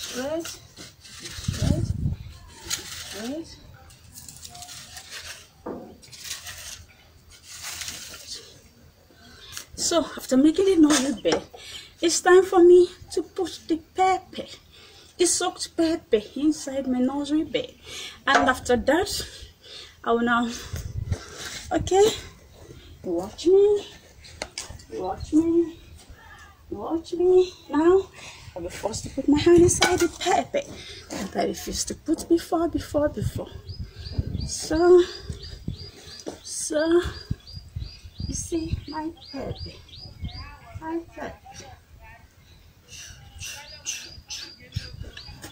straight, straight, straight. So after making the nursery bed, it's time for me to put the pepper, the soaked pepper, inside my nursery bed. And after that, I will now, okay, watch me, watch me, watch me. Now I'll be forced to put my hand inside the pepper that I refused to put before. So you see my pepper,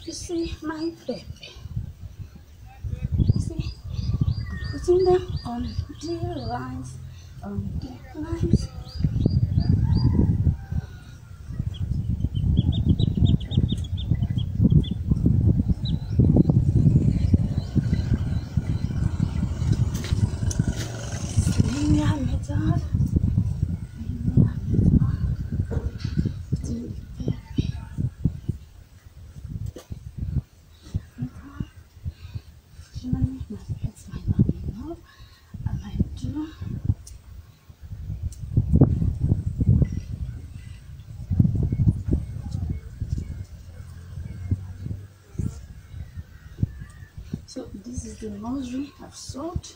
you see my pepper, you see, I'm putting them on the lines, So this is the nursery I've sold.